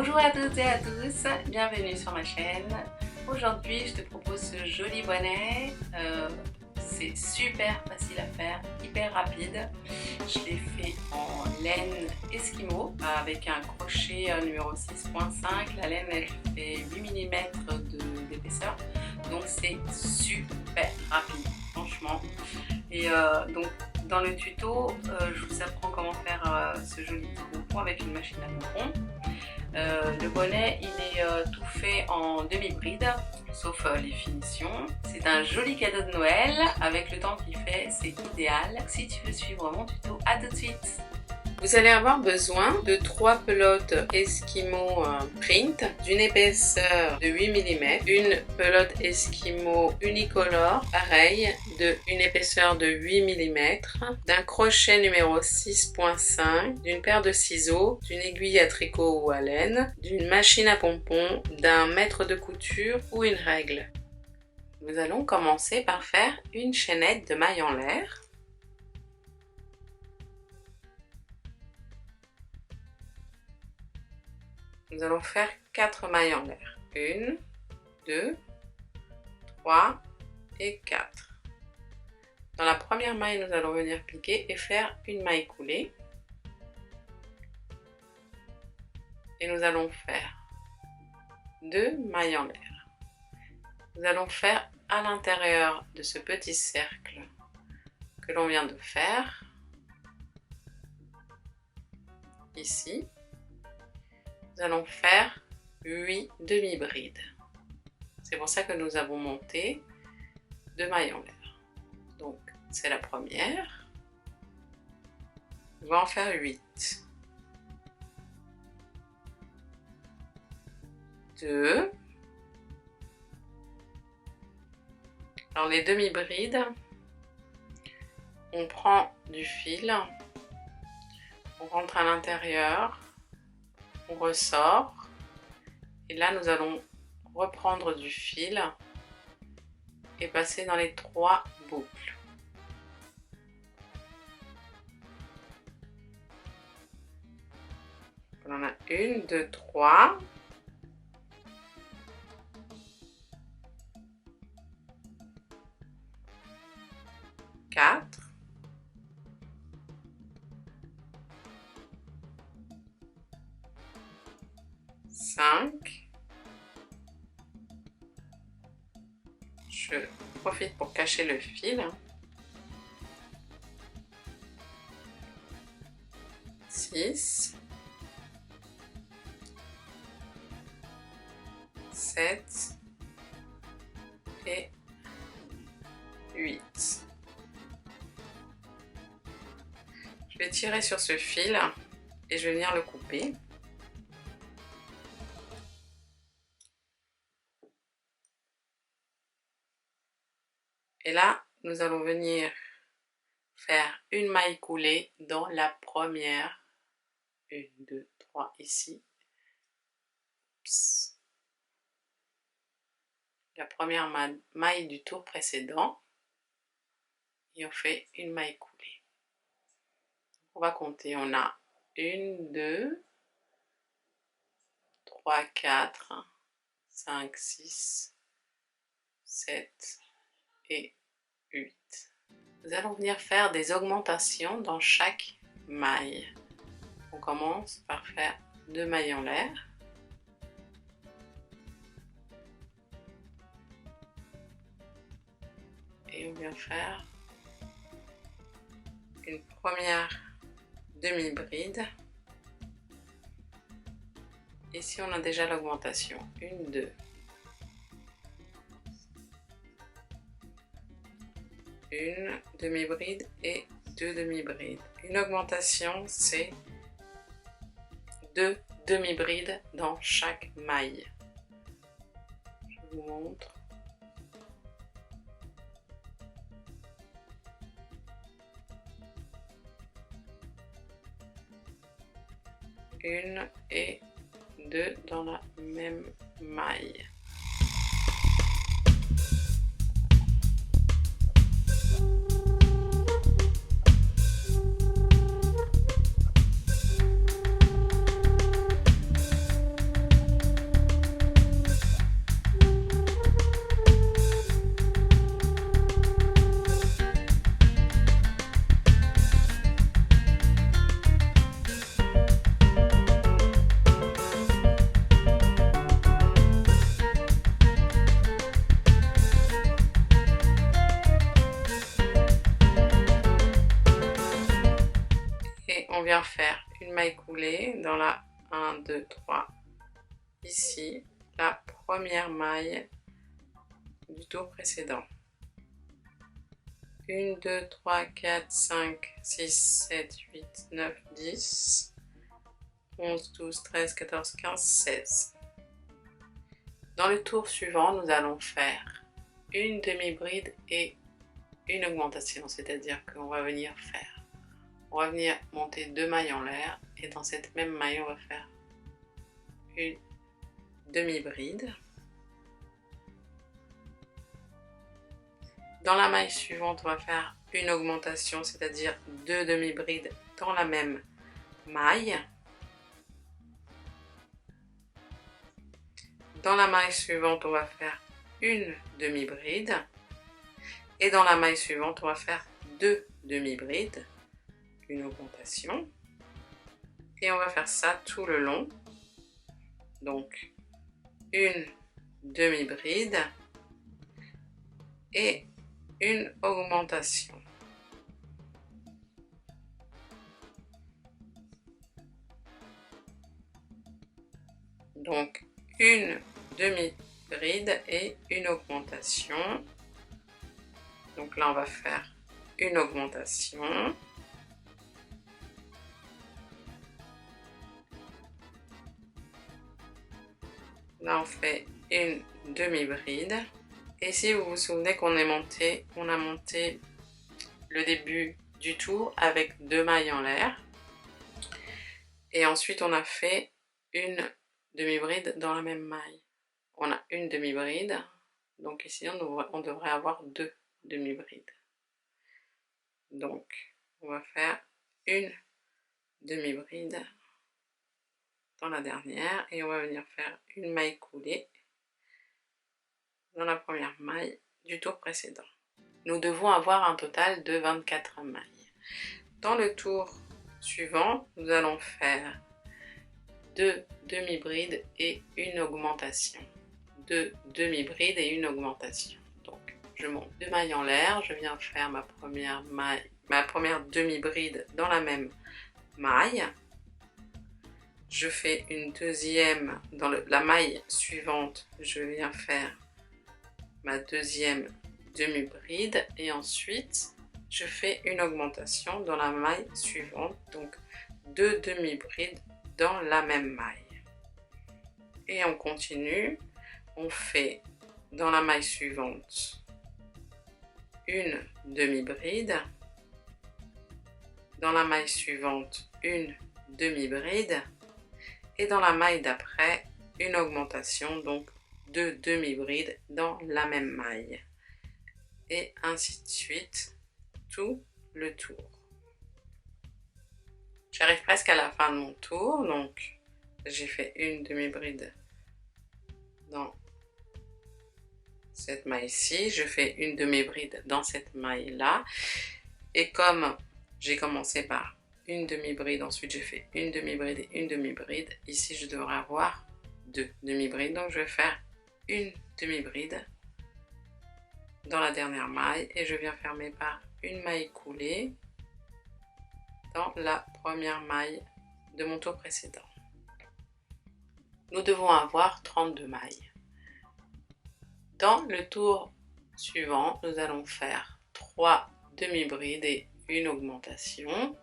Bonjour à toutes et à tous, bienvenue sur ma chaîne. Aujourd'hui je te propose ce joli bonnet, c'est super facile à faire, hyper rapide. Je l'ai fait en laine Eskimo avec un crochet numéro 6.5. La laine elle fait 8 mm d'épaisseur, donc c'est super rapide franchement. Et donc dans le tuto, je vous apprends comment faire ce joli petit pompon avec une machine à pompon. Le bonnet il est tout fait en demi-bride, sauf les finitions. C'est un joli cadeau de Noël, avec le temps qu'il fait, c'est idéal. Si tu veux suivre mon tuto, à tout de suite. Vous allez avoir besoin de 3 pelotes Eskimo print d'une épaisseur de 8 mm, une pelote Eskimo unicolore, pareil, d'une épaisseur de 8 mm, d'un crochet numéro 6.5, d'une paire de ciseaux, d'une aiguille à tricot ou à laine, d'une machine à pompon, d'un mètre de couture ou une règle. Nous allons commencer par faire une chaînette de mailles en l'air. Nous allons faire 4 mailles en l'air. 1, 2, 3 et 4. Dans la première maille, nous allons venir piquer et faire une maille coulée. Et nous allons faire 2 mailles en l'air. Nous allons faire à l'intérieur de ce petit cercle que l'on vient de faire, ici, nous allons faire 8 demi-brides. C'est pour ça que nous avons monté 2 mailles en l'air. Donc c'est la première. On va en faire 8. 2. Alors les demi-brides, on prend du fil, on rentre à l'intérieur, on ressort et là nous allons reprendre du fil et passer dans les 3 boucles. On en a 1, 2, 3. Je profite pour cacher le fil. 6, 7 et 8. Je vais tirer sur ce fil et je vais venir le couper. Et là, nous allons venir faire une maille coulée dans la première. 1, 2, 3 ici. Oups. La première maille du tour précédent. Et on fait une maille coulée. On va compter. On a 1, 2, 3, 4, 5, 6, 7 et 8. Nous allons venir faire des augmentations dans chaque maille. On commence par faire 2 mailles en l'air. Et on vient faire une première demi-bride. Ici on a déjà l'augmentation. 1, 2. Une demi-bride et 2 demi-brides. Une augmentation, c'est 2 demi-brides dans chaque maille. Je vous montre. Une et 2 dans la même maille. on vient faire une maille coulée dans la 1, 2, 3, ici, la première maille du tour précédent. 1, 2, 3, 4, 5, 6, 7, 8, 9, 10, 11, 12, 13, 14, 15, 16. Dans le tour suivant, nous allons faire une demi-bride et une augmentation, c'est-à-dire qu'on va venir monter 2 mailles en l'air, et dans cette même maille, on va faire une demi-bride. Dans la maille suivante, on va faire une augmentation, c'est-à-dire 2 demi-brides dans la même maille. Dans la maille suivante, on va faire une demi-bride. Et dans la maille suivante, on va faire 2 demi-brides, une augmentation. Et on va faire ça tout le long. Donc, une demi-bride et une augmentation. Donc, une demi-bride et une augmentation. Donc là, on va faire une augmentation. Là, on fait une demi-bride. Et si vous vous souvenez qu'on a monté le début du tour avec 2 mailles en l'air. Et ensuite, on a fait une demi-bride dans la même maille. On a une demi-bride. Donc ici, on devrait avoir 2 demi-brides. Donc, on va faire une demi-bride dans la dernière et on va venir faire une maille coulée dans la première maille du tour précédent. Nous devons avoir un total de 24 mailles. Dans le tour suivant, nous allons faire 2 demi-brides et une augmentation. 2 demi-brides et une augmentation. Donc, je monte 2 mailles en l'air, je viens faire ma première demi-bride dans la même maille. Je fais une deuxième dans la maille suivante, je viens faire ma deuxième demi-bride et ensuite je fais une augmentation dans la maille suivante, donc 2 demi-brides dans la même maille. Et on continue, on fait dans la maille suivante une demi-bride, dans la maille suivante une demi-bride et dans la maille d'après une augmentation, donc 2 demi-brides dans la même maille et ainsi de suite tout le tour. J'arrive presque à la fin de mon tour, donc j'ai fait une demi-bride dans cette maille-ci, je fais une demi-bride dans cette maille-là et comme j'ai commencé par une demi-bride, ensuite j'ai fait une demi-bride et une demi-bride, ici je devrais avoir 2 demi-brides, donc je vais faire une demi-bride dans la dernière maille et je viens fermer par une maille coulée dans la première maille de mon tour précédent. Nous devons avoir 32 mailles. Dans le tour suivant, nous allons faire 3 demi-brides et une augmentation,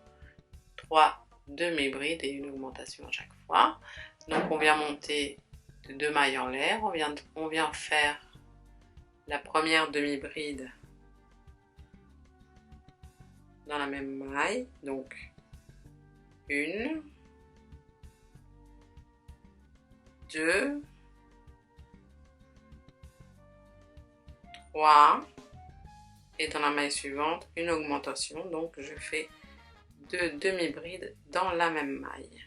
3 demi-brides et une augmentation à chaque fois. Donc on vient monter de 2 mailles en l'air, on vient faire la première demi-bride dans la même maille, donc 1, 2, 3 et dans la maille suivante une augmentation, donc je fais 2 demi-brides dans la même maille.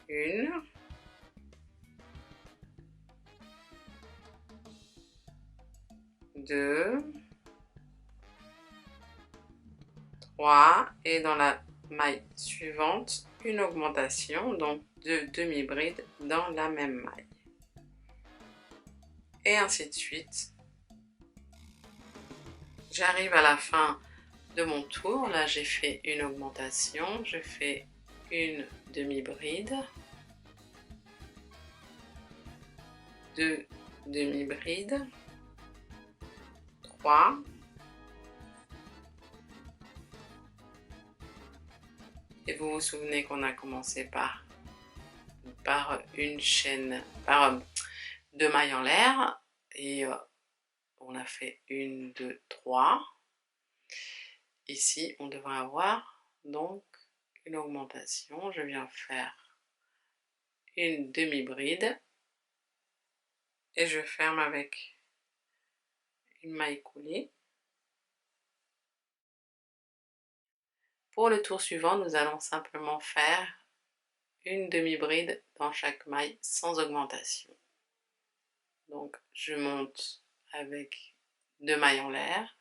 Une, 2, 3 et dans la maille suivante une augmentation, donc 2 demi-brides dans la même maille. et ainsi de suite. J'arrive à la fin de mon tour. Là, j'ai fait une augmentation. Je fais une demi-bride, 2 demi-brides, 3, et vous vous souvenez qu'on a commencé par une chaîne, par 2 mailles en l'air, et on a fait 1, 2, 3. Ici, on devrait avoir donc une augmentation. Je viens faire une demi-bride et je ferme avec une maille coulée. Pour le tour suivant, nous allons simplement faire une demi-bride dans chaque maille sans augmentation. Donc je monte avec 2 mailles en l'air,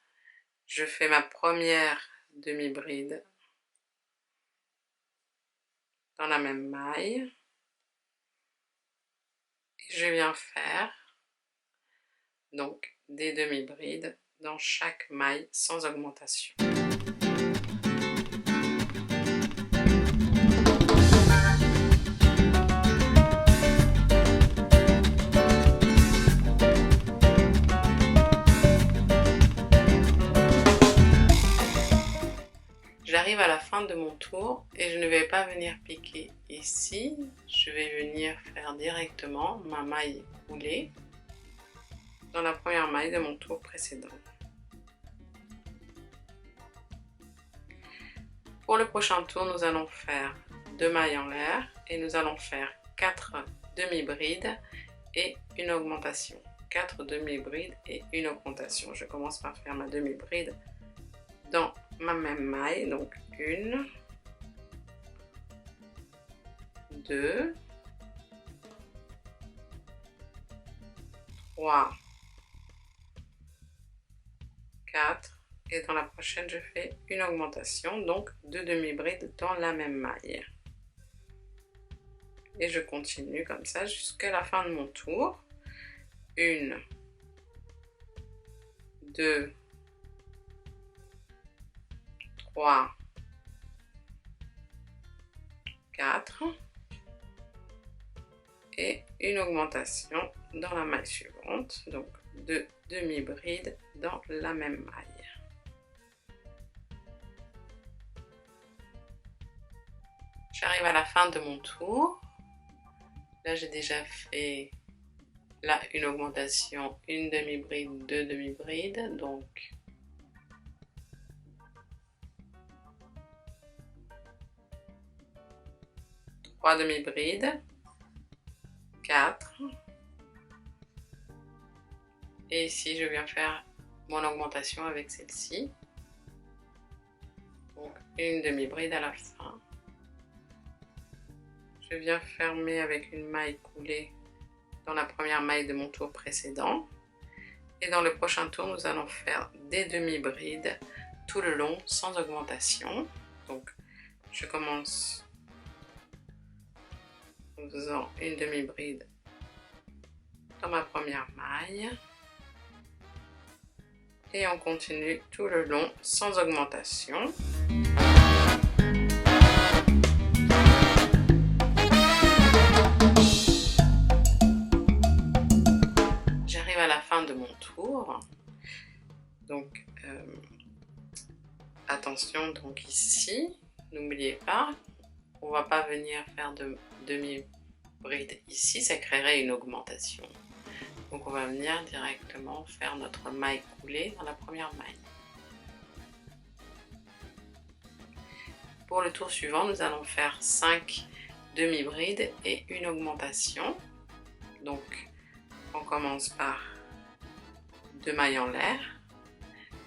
je fais ma première demi-bride dans la même maille et je viens faire donc des demi-brides dans chaque maille sans augmentation. J'arrive à la fin de mon tour et je ne vais pas venir piquer ici, je vais venir faire directement ma maille coulée dans la première maille de mon tour précédent. Pour le prochain tour, nous allons faire 2 mailles en l'air et nous allons faire 4 demi-brides et une augmentation. 4 demi-brides et une augmentation. Je commence par faire ma demi-bride dans ma même maille, donc 1, 2, 3, 4, et dans la prochaine je fais une augmentation, donc 2 demi-brides dans la même maille. Et je continue comme ça jusqu'à la fin de mon tour. 1, 2, 3, 4 et une augmentation dans la maille suivante, donc 2 demi-brides dans la même maille. J'arrive à la fin de mon tour. Là, j'ai déjà fait là une augmentation, une demi-bride, 2 demi-brides, donc trois demi-brides, 4, et ici je viens faire mon augmentation avec celle-ci, donc une demi-bride à la fin. Je viens fermer avec une maille coulée dans la première maille de mon tour précédent, et dans le prochain tour nous allons faire des demi-brides tout le long sans augmentation. Donc je commence en faisant une demi-bride dans ma première maille et on continue tout le long sans augmentation. J'arrive à la fin de mon tour, donc attention, donc ici n'oubliez pas, on va pas venir faire de demi-bride ici, ça créerait une augmentation. Donc on va venir directement faire notre maille coulée dans la première maille. Pour le tour suivant, nous allons faire 5 demi-brides et une augmentation. Donc on commence par 2 mailles en l'air.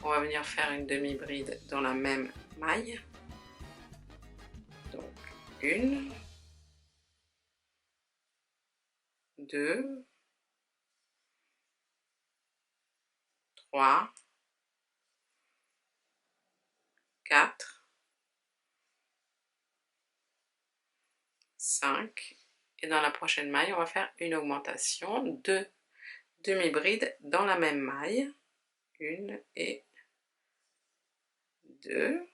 On va venir faire une demi-bride dans la même maille. Donc 1, 2, 3, 4, 5, et dans la prochaine maille on va faire une augmentation, 2 demi-brides dans la même maille. 1 et 2.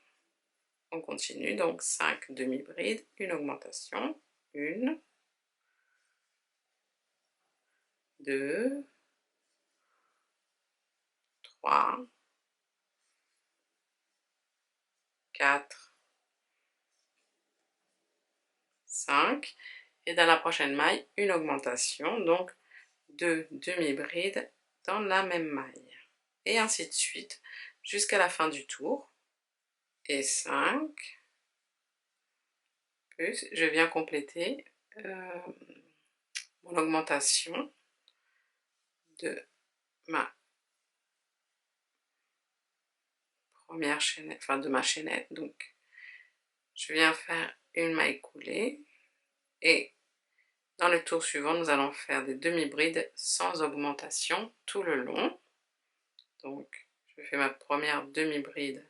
On continue, donc 5 demi-brides, une augmentation. 1, 2, 3, 4, 5. Et dans la prochaine maille, une augmentation, donc 2 demi-brides dans la même maille. Et ainsi de suite, jusqu'à la fin du tour. Et 5, plus, je viens compléter mon augmentation de ma première chaînette, enfin de ma chaînette. Donc, je viens faire une maille coulée et dans le tour suivant, nous allons faire des demi-brides sans augmentation tout le long. Donc, je fais ma première demi-bride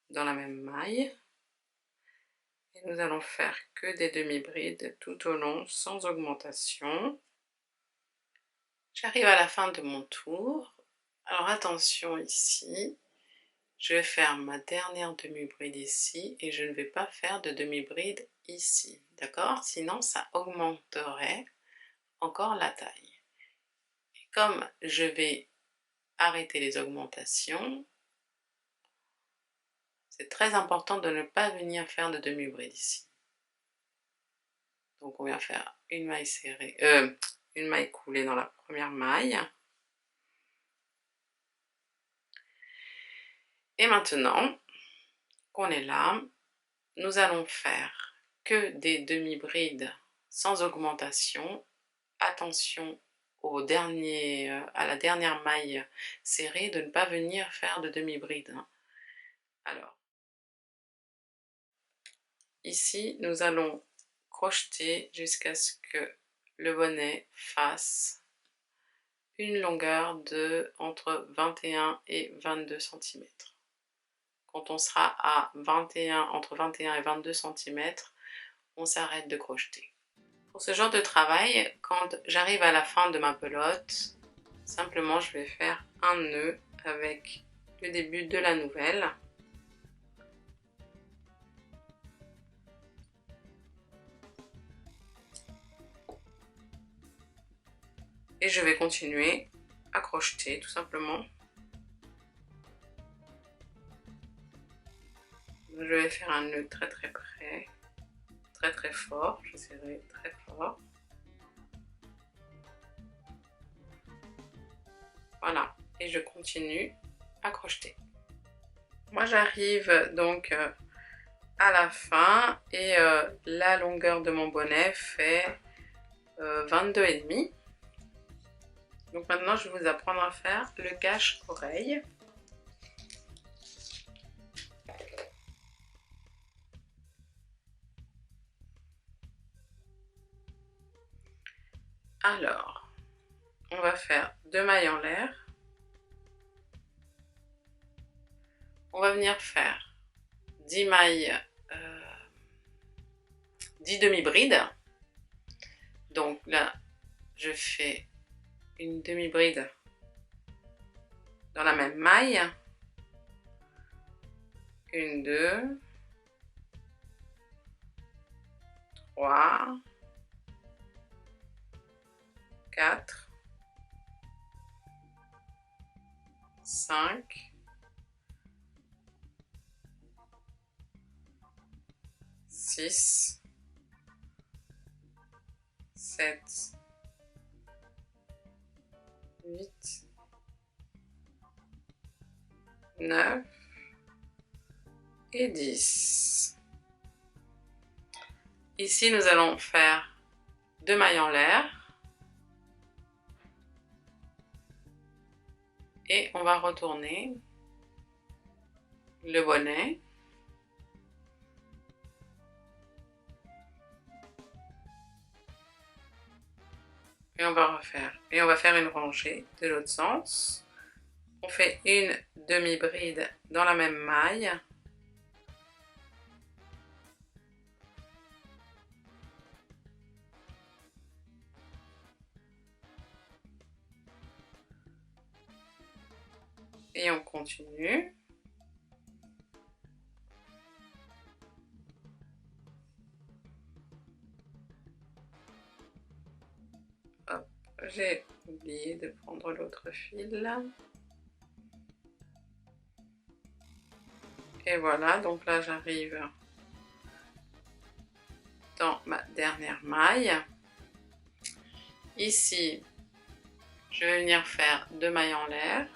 dans la même maille. Et nous allons faire que des demi-brides tout au long sans augmentation. J'arrive à la fin de mon tour. Alors attention ici, je vais faire ma dernière demi-bride ici et je ne vais pas faire de demi-bride ici, d'accord? Sinon ça augmenterait encore la taille. Et comme je vais arrêter les augmentations, c'est très important de ne pas venir faire de demi-bride ici. Donc on vient faire une maille serrée, une maille coulée dans la première maille. Et maintenant qu'on est là, nous allons faire que des demi-brides sans augmentation. Attention à la dernière maille serrée de ne pas venir faire de demi-bride. Alors, ici, nous allons crocheter jusqu'à ce que le bonnet fasse une longueur de entre 21 et 22 cm. Quand on sera à entre 21 et 22 cm, on s'arrête de crocheter. Pour ce genre de travail, quand j'arrive à la fin de ma pelote, simplement je vais faire un nœud avec le début de la nouvelle. Et je vais continuer à crocheter tout simplement. Je vais faire un nœud très près, très fort, je serrai très fort. Voilà, et je continue à crocheter. Moi j'arrive donc à la fin et la longueur de mon bonnet fait 22,5. Donc maintenant je vais vous apprendre à faire le cache-oreille. Alors, on va faire 2 mailles en l'air. On va venir faire 10 mailles, 10 demi-brides. Donc là, je fais une demi-bride dans la même maille. 1, 2, 3, 4, 5, 6, 7, 8, 9 et 10. Ici, nous allons faire 2 mailles en l'air. Et on va retourner le bonnet. Et on va refaire. Et on va faire une rangée de l'autre sens. On fait une demi-bride dans la même maille. Et on continue. Hop, j'ai oublié de prendre l'autre fil. Et voilà, donc là j'arrive dans ma dernière maille. Ici, je vais venir faire 2 mailles en l'air.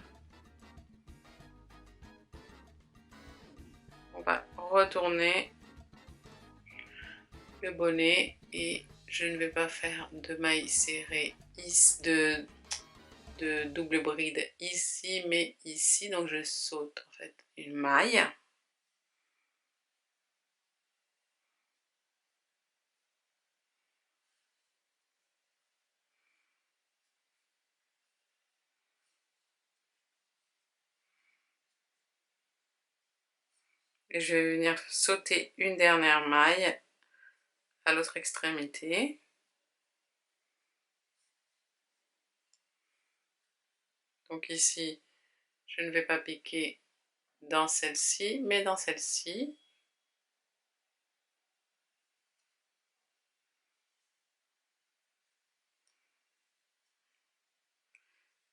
On va retourner le bonnet et je ne vais pas faire de mailles serrées ici, de double bride ici, mais ici. Donc je saute en fait une maille. Et je vais venir sauter une dernière maille à l'autre extrémité. Donc ici, je ne vais pas piquer dans celle-ci, mais dans celle-ci.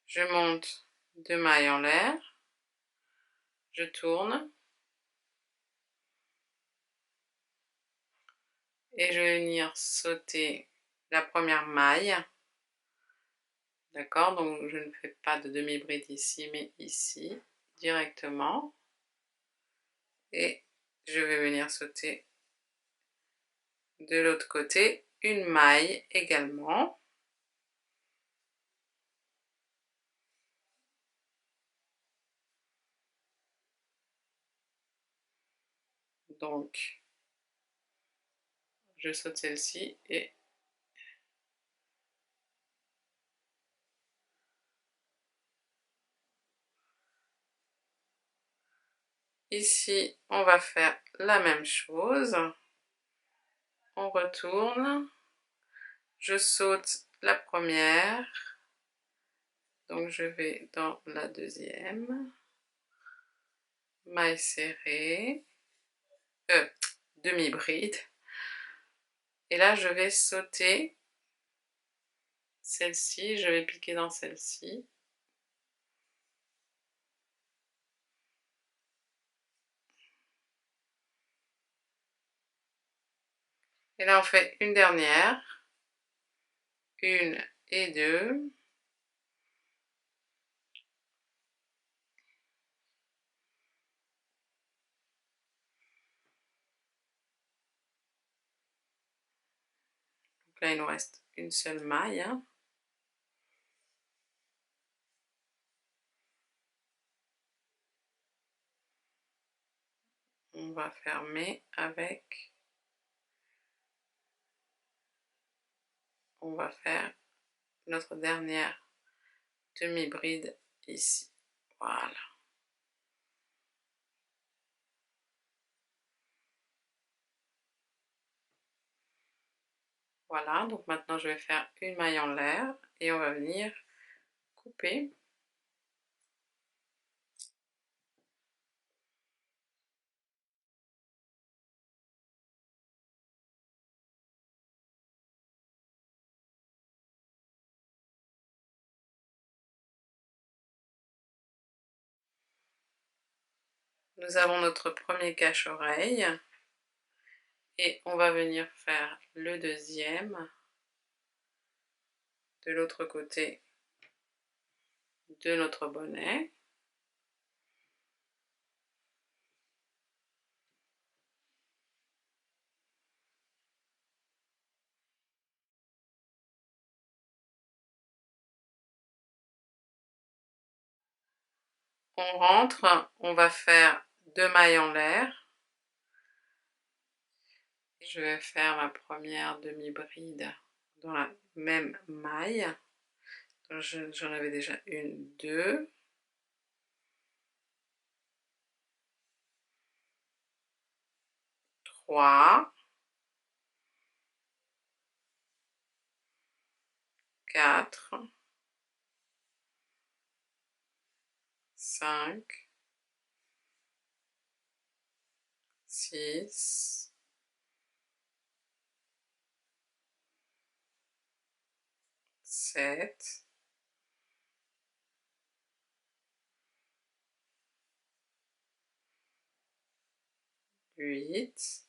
Je monte 2 mailles en l'air, je tourne et je vais venir sauter la première maille. D'accord, donc je ne fais pas de demi-bride ici, mais ici, directement. Et je vais venir sauter de l'autre côté une maille également. Donc, je saute celle-ci et ici, on va faire la même chose. On retourne. Je saute la première. Donc, je vais dans la deuxième. Maille serrée. Demi-bride. Et là, je vais sauter celle-ci. Je vais piquer dans celle-ci. Et là, on fait une dernière. 1 et 2. Donc là, il nous reste une seule maille. On va fermer avec... On va faire notre dernière demi-bride ici. Voilà. Voilà, donc maintenant je vais faire une maille en l'air et on va venir couper. Nous avons notre premier cache-oreille et on va venir faire le deuxième de l'autre côté de notre bonnet. On rentre, on va faire 2 mailles en l'air. Je vais faire ma première demi-bride dans la même maille. J'en avais déjà une, 2. 3. 4. 5, 6, 7, 8,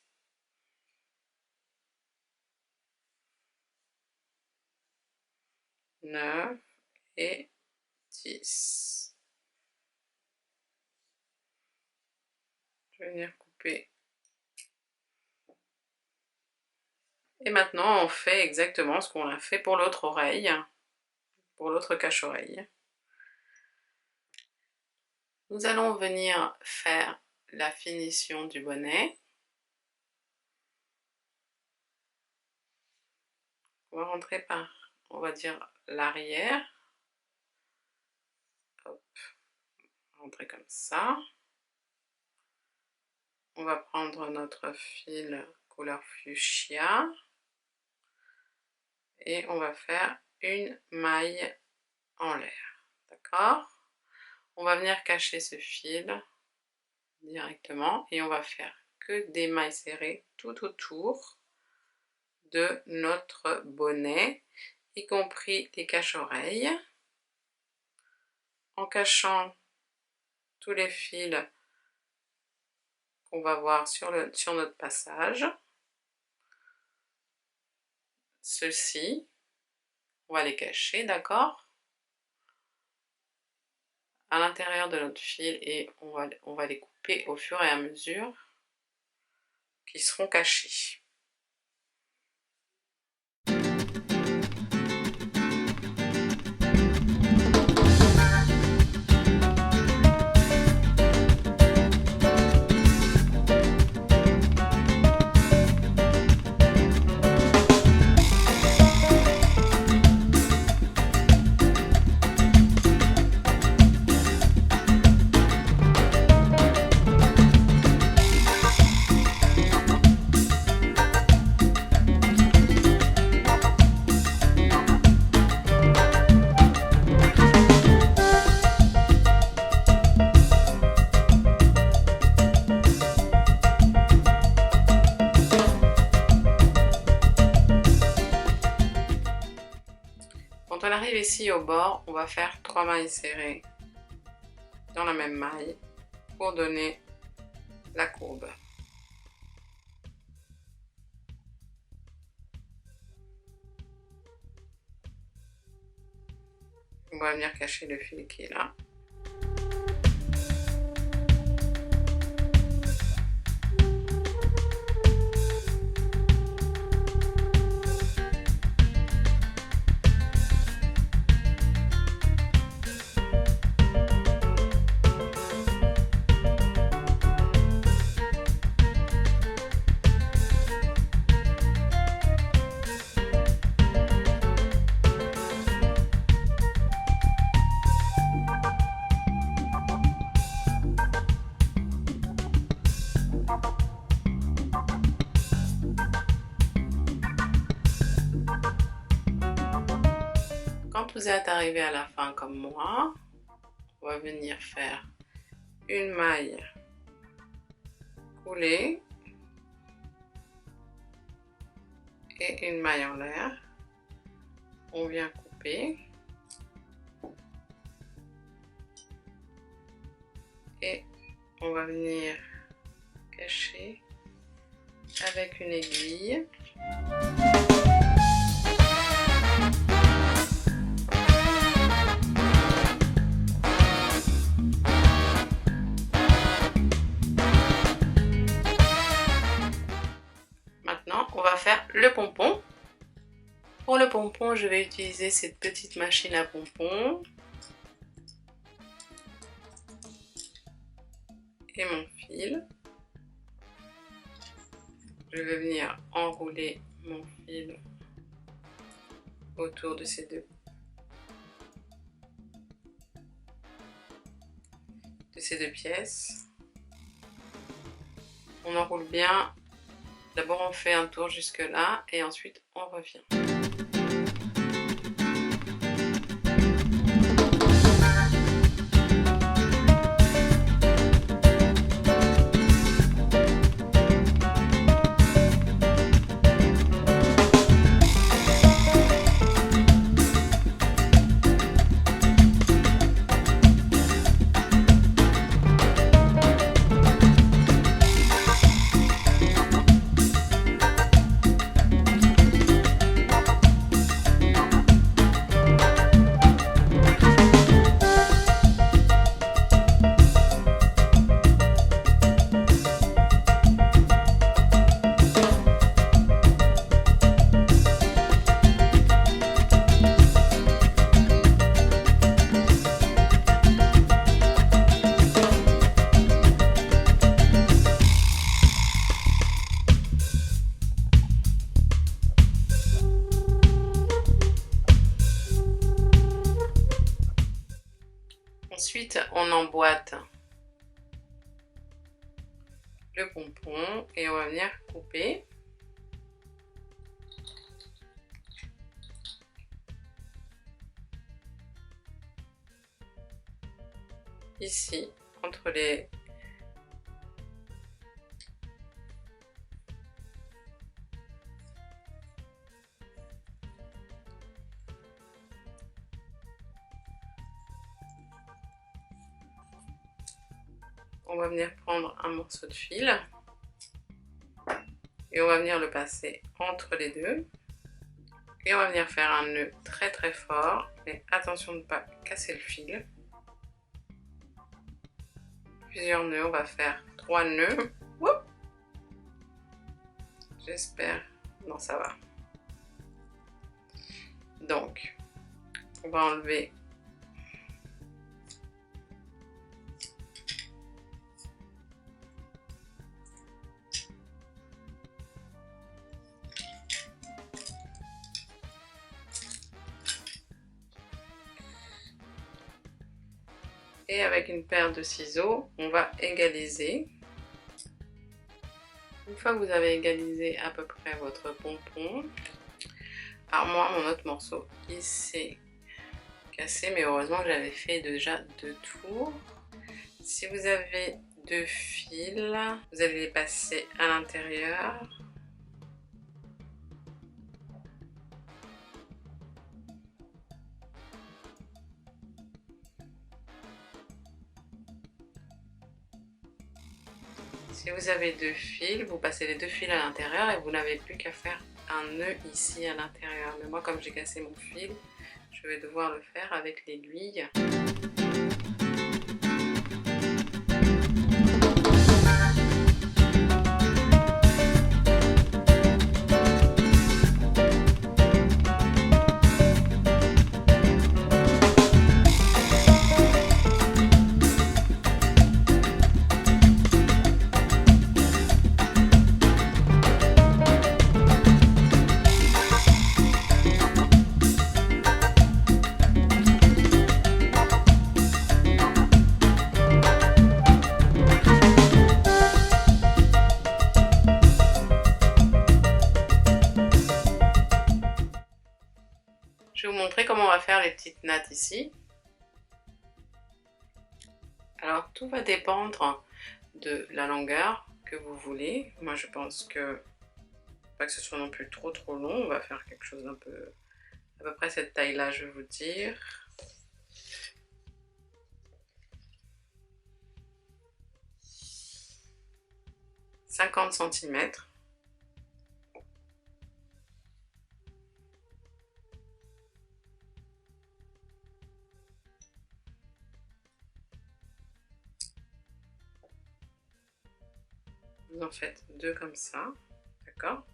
9 et 10. Je vais venir couper. Et maintenant, on fait exactement ce qu'on a fait pour l'autre oreille, pour l'autre cache-oreille. Nous allons venir faire la finition du bonnet. On va rentrer par, on va dire, l'arrière. Hop, rentrer comme ça. On va prendre notre fil couleur fuchsia et on va faire une maille en l'air. D'accord? On va venir cacher ce fil directement et on va faire que des mailles serrées tout autour de notre bonnet, y compris les cache-oreilles, en cachant tous les fils qu'on va voir sur notre passage. Ceux-ci, on va les cacher, d'accord, à l'intérieur de notre fil et on va les couper au fur et à mesure qui seront cachés. Quand on arrive ici au bord, on va faire 3 mailles serrées dans la même maille pour donner la courbe. On va venir cacher le fil qui est là. Quand vous êtes arrivé à la fin comme moi, on va venir faire une maille coulée et une maille en l'air. On vient couper et on va venir cacher avec une aiguille. Maintenant, on va faire le pompon. Pour le pompon, je vais utiliser cette petite machine à pompons et mon fil. Je vais venir enrouler mon fil autour de ces deux pièces. On enroule bien. D'abord on fait un tour jusque là et ensuite on revient. Ensuite, on emboîte le pompon et on va venir couper. Ici, entre les... On va venir prendre un morceau de fil et on va venir le passer entre les deux et on va venir faire un nœud très très fort, mais attention de ne pas casser le fil. Plusieurs nœuds, on va faire 3 nœuds. J'espère, non ça va. Donc on va enlever et avec une paire de ciseaux, on va égaliser. Une fois que vous avez égalisé à peu près votre pompon, alors moi mon autre morceau il s'est cassé, mais heureusement que j'avais fait déjà 2 tours. Si vous avez 2 fils, vous allez les passer à l'intérieur. Si vous avez 2 fils, vous passez les 2 fils à l'intérieur et vous n'avez plus qu'à faire un nœud ici à l'intérieur. Mais moi, comme j'ai cassé mon fil, je vais devoir le faire avec l'aiguille. Je vais vous montrer comment on va faire les petites nattes ici. Alors tout va dépendre de la longueur que vous voulez. Moi je pense que, pas que ce soit non plus trop long, on va faire quelque chose d'un peu, à peu près cette taille là je vais vous dire. « 50 cm. Vous en faites 2 comme ça, d'accord?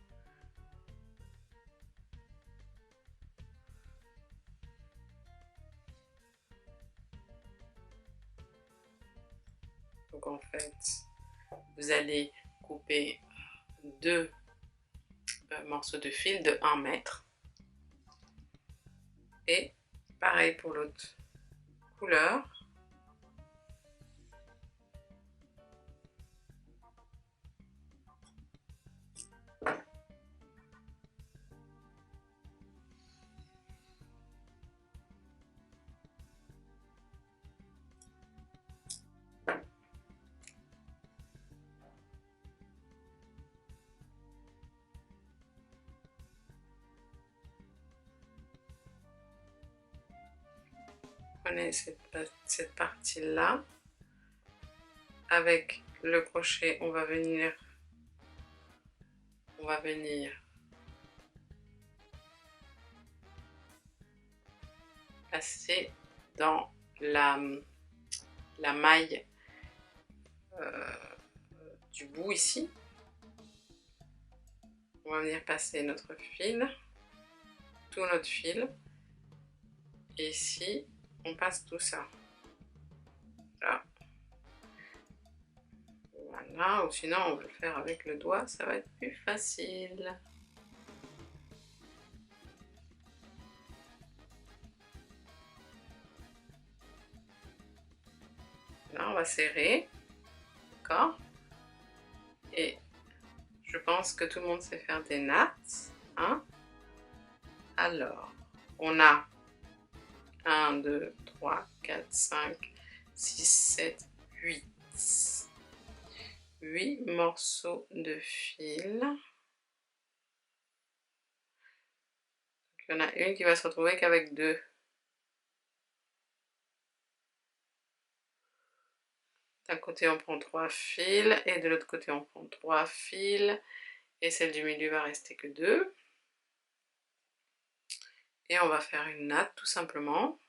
Donc en fait, vous allez couper 2 morceaux de fil de 1 mètre. Et pareil pour l'autre couleur. Prenez cette partie là, avec le crochet on va venir passer dans la maille du bout ici. On va venir passer notre fil, tout notre fil, et ici on passe tout ça. Là. Voilà, ou sinon on va le faire avec le doigt, ça va être plus facile. Ça, on va serrer. D'accord? Et je pense que tout le monde sait faire des nattes. Hein? Alors, on a 1, 2, 3, 4, 5, 6, 7, 8. 8 morceaux de fil. Il y en a une qui va se retrouver qu'avec 2. D'un côté on prend 3 fils et de l'autre côté on prend 3 fils et celle du milieu va rester que 2. Et on va faire une natte tout simplement.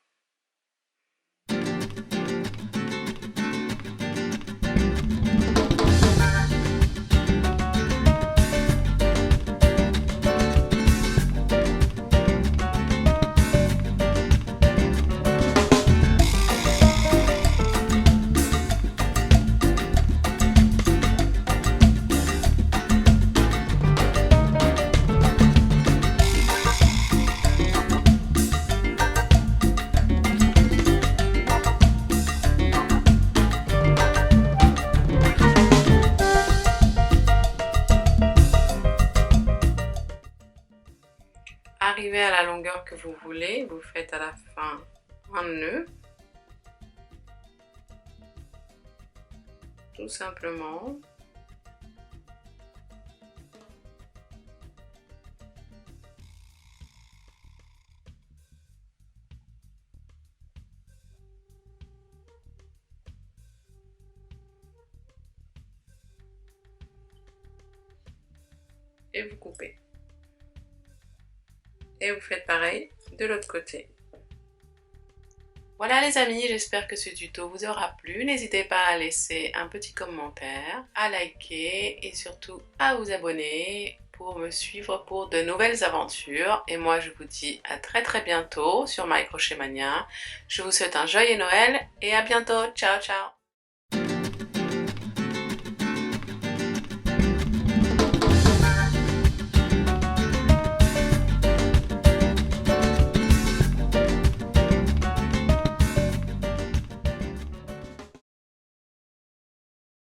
Arrivé à la longueur que vous voulez, vous faites à la fin un nœud, tout simplement. Et vous coupez. Et vous faites pareil de l'autre côté. Voilà les amis, j'espère que ce tuto vous aura plu. N'hésitez pas à laisser un petit commentaire, à liker et surtout à vous abonner pour me suivre pour de nouvelles aventures. Et moi je vous dis à très bientôt sur My Crochet Mania. Je vous souhaite un joyeux Noël et à bientôt. Ciao ciao.